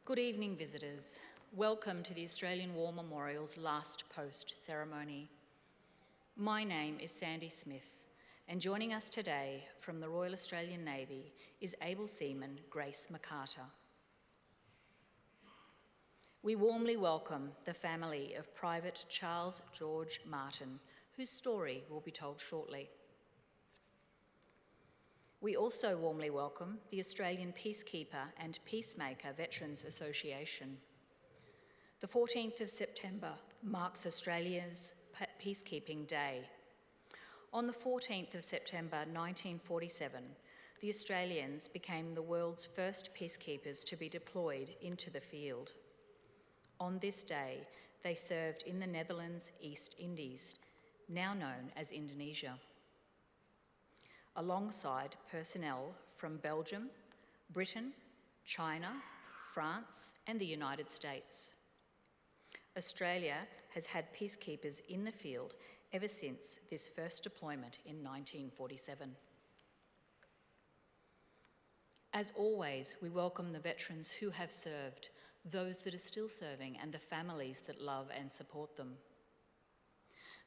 Good evening, visitors. Welcome to the Australian War Memorial's last post ceremony. My name is Sandy Smith, and joining us today from the Royal Australian Navy is Able Seaman Grace McCarter. We warmly welcome the family of Private Charles George Martyn, whose story will be told shortly. We also warmly welcome the Australian Peacekeeper and Peacemaker Veterans Association. The 14th of September marks Australia's Peacekeeping Day. On the 14th of September 1947, the Australians became the world's first peacekeepers to be deployed into the field. On this day, they served in the Netherlands East Indies, now known as Indonesia, alongside personnel from Belgium, Britain, China, France, and the United States. Australia has had peacekeepers in the field ever since this first deployment in 1947. As always, we welcome the veterans who have served, those that are still serving, and the families that love and support them.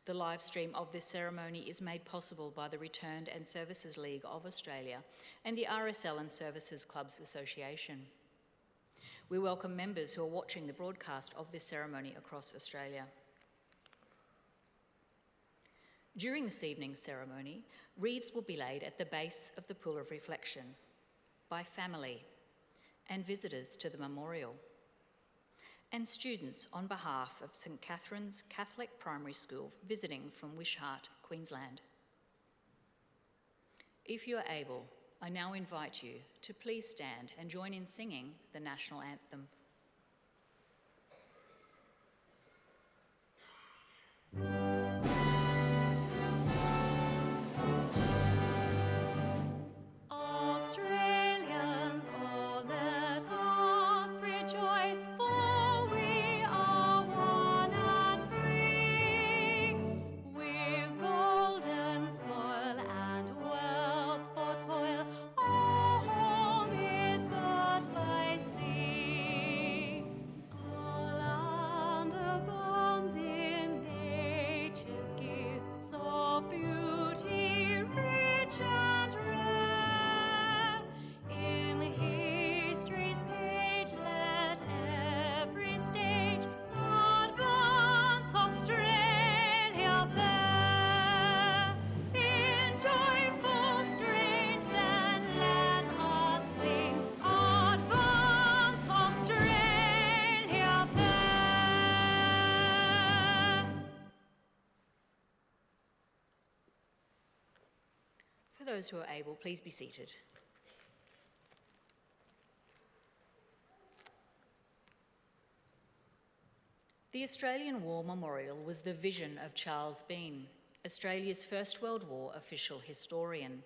The live stream of this ceremony is made possible by the Returned and Services League of Australia and the RSL and Services Clubs Association. We welcome members who are watching the broadcast of this ceremony across Australia. During this evening's ceremony, wreaths will be laid at the base of the Pool of Reflection by family and visitors to the memorial, and students on behalf of St Catherine's Catholic Primary School visiting from Wishart, Queensland. If you are able, I now invite you to please stand and join in singing the national anthem. Australians, oh, let us rejoice, for we are one and free. We've golden soil and wealth for toil, our home is got by sea. Our land abounds in nature's gifts of beauty, rich and rare. In history's page, let every stage advance Australia fair. In joyful strains, then let us sing, advance Australia fair. For those who are able, please be seated. The Australian War Memorial was the vision of Charles Bean, Australia's First World War official historian.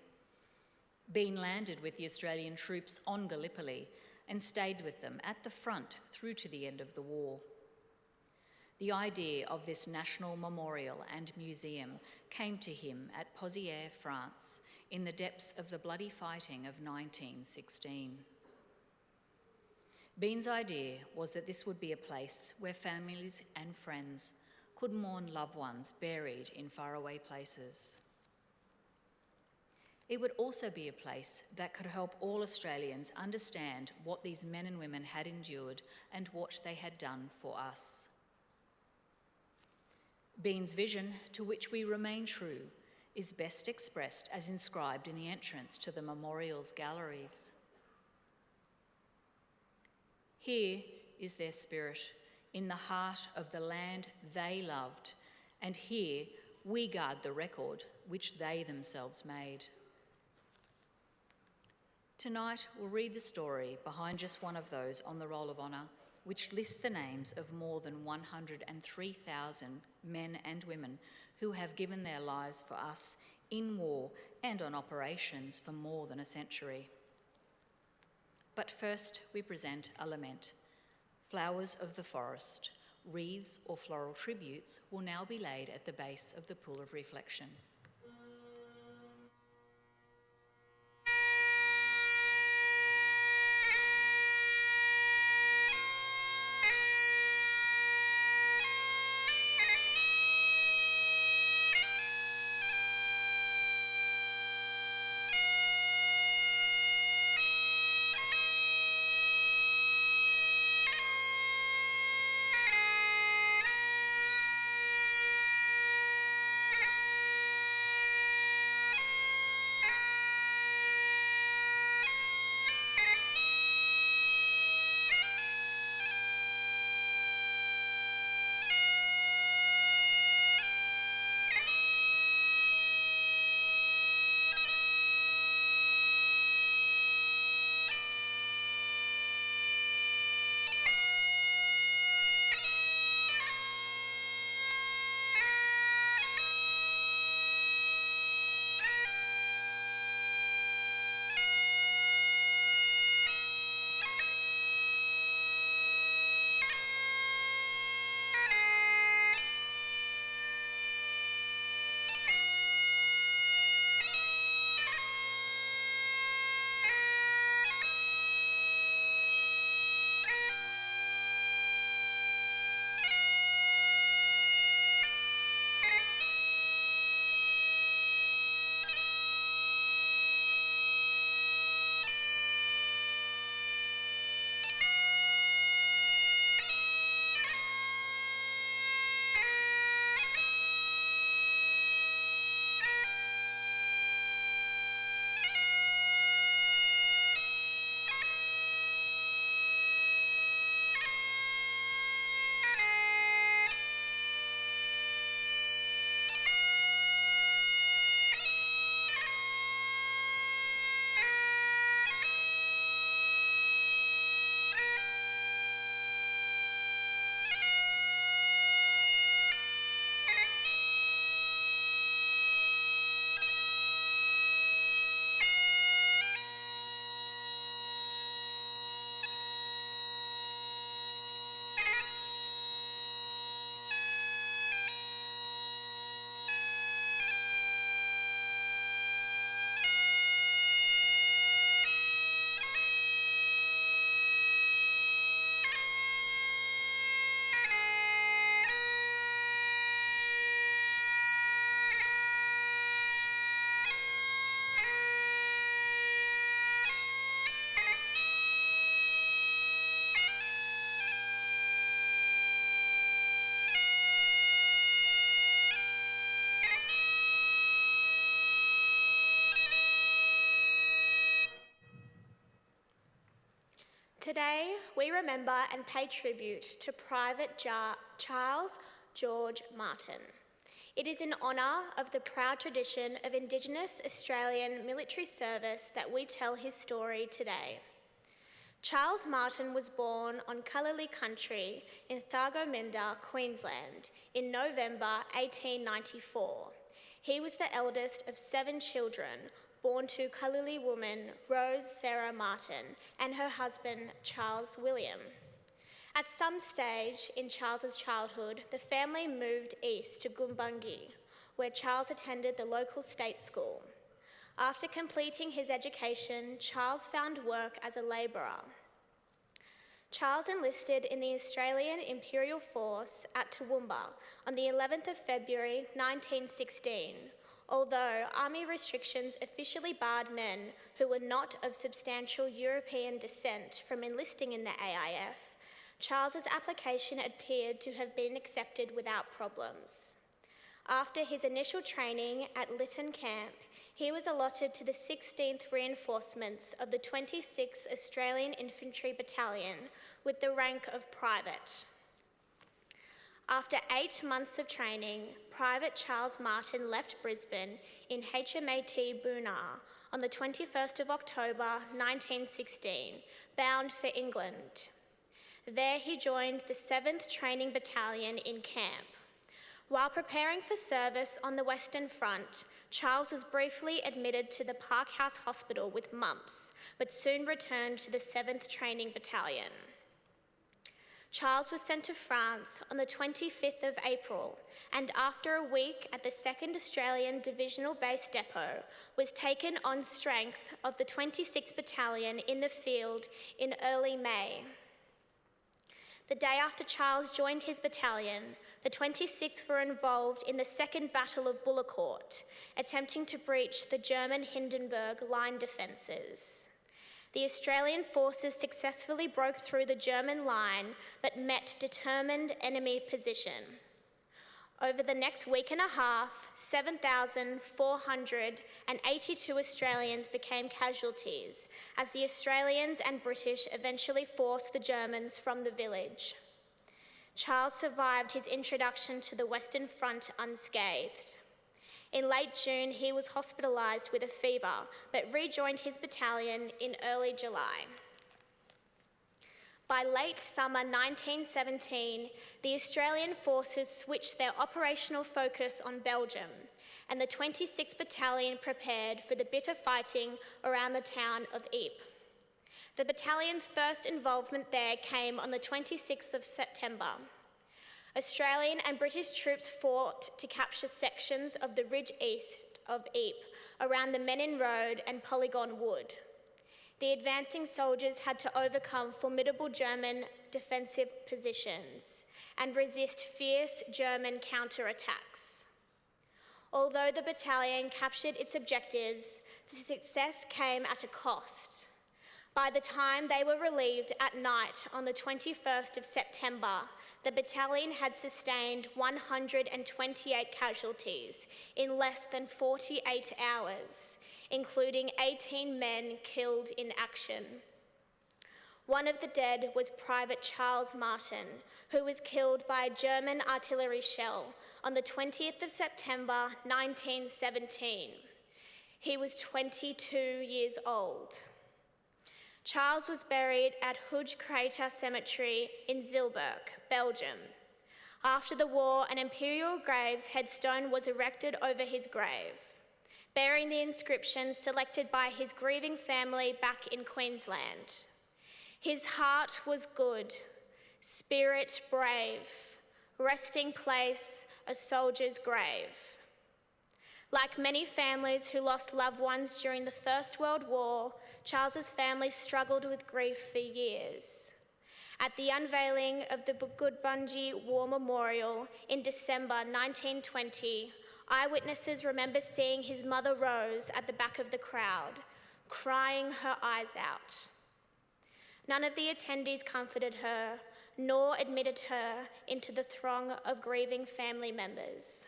Bean landed with the Australian troops on Gallipoli and stayed with them at the front through to the end of the war. The idea of this national memorial and museum came to him at Pozières, France, in the depths of the bloody fighting of 1916. Bean's idea was that this would be a place where families and friends could mourn loved ones buried in faraway places. It would also be a place that could help all Australians understand what these men and women had endured and what they had done for us. Bean's vision, to which we remain true, is best expressed as inscribed in the entrance to the memorial's galleries. Here is their spirit, in the heart of the land they loved, and here we guard the record which they themselves made. Tonight we'll read the story behind just one of those on the Roll of Honour, which lists the names of more than 103,000 men and women who have given their lives for us in war and on operations for more than a century. But first we present a lament. Flowers of the forest, wreaths or floral tributes will now be laid at the base of the Pool of Reflection. Today, we remember and pay tribute to Private Charles George Martyn. It is in honour of the proud tradition of Indigenous Australian military service that we tell his story today. Charles Martyn was born on Kalali country in Thargomindah, Queensland, in November 1894. He was the eldest of 7 children, born to Kalali woman Rose Sarah Martyn and her husband Charles William. At some stage in Charles's childhood, the family moved east to Goombungee, where Charles attended the local state school. After completing his education, Charles found work as a labourer. Charles enlisted in the Australian Imperial Force at Toowoomba on the 11th of February 1916, although army restrictions officially barred men who were not of substantial European descent from enlisting in the AIF. Charles's application appeared to have been accepted without problems. After his initial training at Lytton Camp, he was allotted to the 16th Reinforcements of the 26th Australian Infantry Battalion with the rank of private. After 8 months of training, Private Charles Martyn left Brisbane in HMAT Boonar on the 21st of October 1916, bound for England. There he joined the 7th Training Battalion in camp. While preparing for service on the Western Front, Charles was briefly admitted to the Parkhouse Hospital with mumps, but soon returned to the 7th Training Battalion. Charles was sent to France on the 25th of April, and after a week at the 2nd Australian Divisional Base Depot, was taken on strength of the 26th Battalion in the field in early May. The day after Charles joined his battalion, the 26th were involved in the Second Battle of Bullecourt, attempting to breach the German Hindenburg line defences. The Australian forces successfully broke through the German line, but met determined enemy position. Over the next week and a half, 7,482 Australians became casualties as the Australians and British eventually forced the Germans from the village. Charles survived his introduction to the Western Front unscathed. In late June, he was hospitalised with a fever, but rejoined his battalion in early July. By late summer 1917, the Australian forces switched their operational focus on Belgium, and the 26th Battalion prepared for the bitter fighting around the town of Ypres. The battalion's first involvement there came on the 26th of September. Australian and British troops fought to capture sections of the ridge east of Ypres, around the Menin Road and Polygon Wood. The advancing soldiers had to overcome formidable German defensive positions and resist fierce German counterattacks. Although the battalion captured its objectives, the success came at a cost. By the time they were relieved at night on the 21st of September, the battalion had sustained 128 casualties in less than 48 hours, including 18 men killed in action. One of the dead was Private Charles Martyn, who was killed by a German artillery shell on the 20th of September 1917. He was 22 years old. Charles was buried at Hoge Crater Cemetery in Zilburg, Belgium. After the war, an Imperial Graves headstone was erected over his grave, bearing the inscription selected by his grieving family back in Queensland. His heart was good, spirit brave, resting place a soldier's grave. Like many families who lost loved ones during the First World War, Charles's family struggled with grief for years. At the unveiling of the Goombungee War Memorial in December 1920, eyewitnesses remember seeing his mother Rose at the back of the crowd, crying her eyes out. None of the attendees comforted her, nor admitted her into the throng of grieving family members.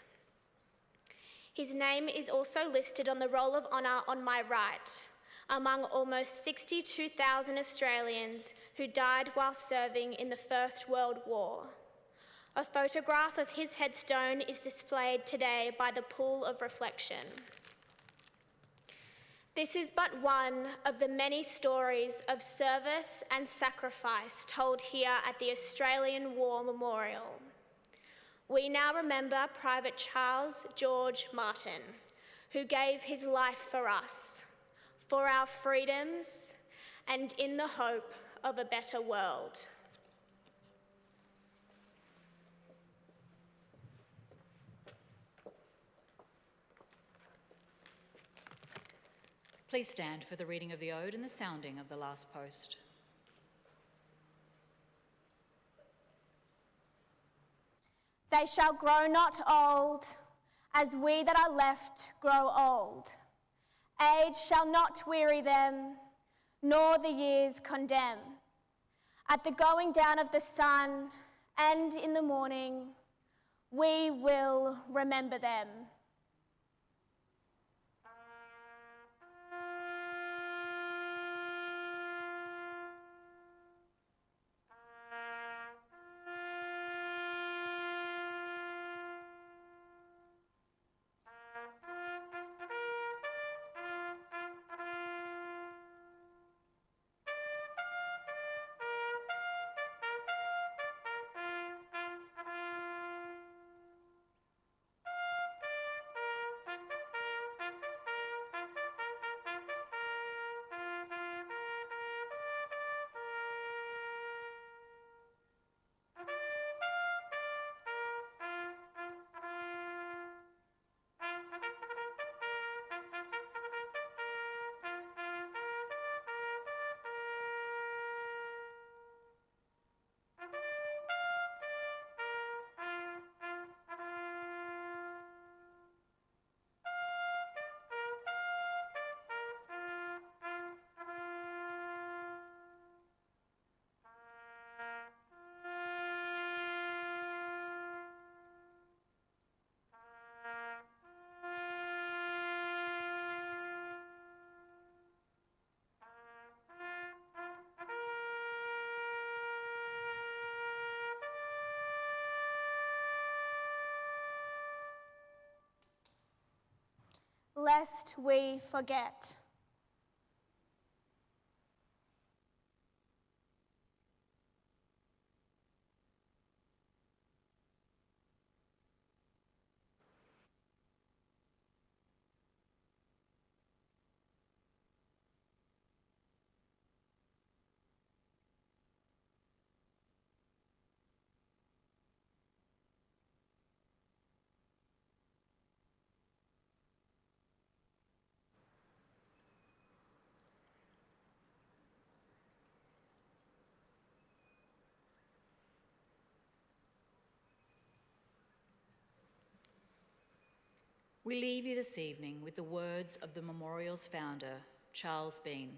His name is also listed on the Roll of Honour on my right. among almost 62,000 Australians who died while serving in the First World War. A photograph of his headstone is displayed today by the Pool of Reflection. This is but one of the many stories of service and sacrifice told here at the Australian War Memorial. We now remember Private Charles George Martyn, who gave his life for us, for our freedoms, and in the hope of a better world. Please stand for the reading of the ode and the sounding of the last post. They shall grow not old, as we that are left grow old. Age shall not weary them, nor the years condemn. At the going down of the sun and in the morning, we will remember them. Lest we forget. We leave you this evening with the words of the memorial's founder, Charles Bean.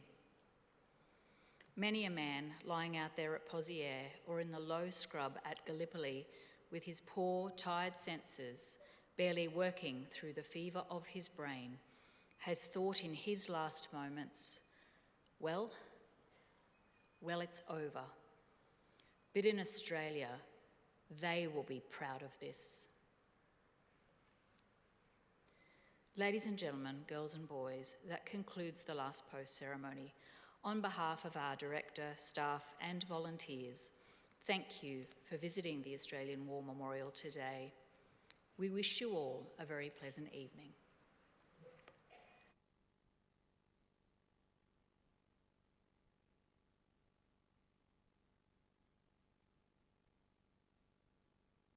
Many a man lying out there at Pozières or in the low scrub at Gallipoli with his poor, tired senses barely working through the fever of his brain has thought in his last moments, well, it's over. But in Australia, they will be proud of this. Ladies and gentlemen, girls and boys, that concludes the last post ceremony. On behalf of our director, staff and volunteers, thank you for visiting the Australian War Memorial today. We wish you all a very pleasant evening.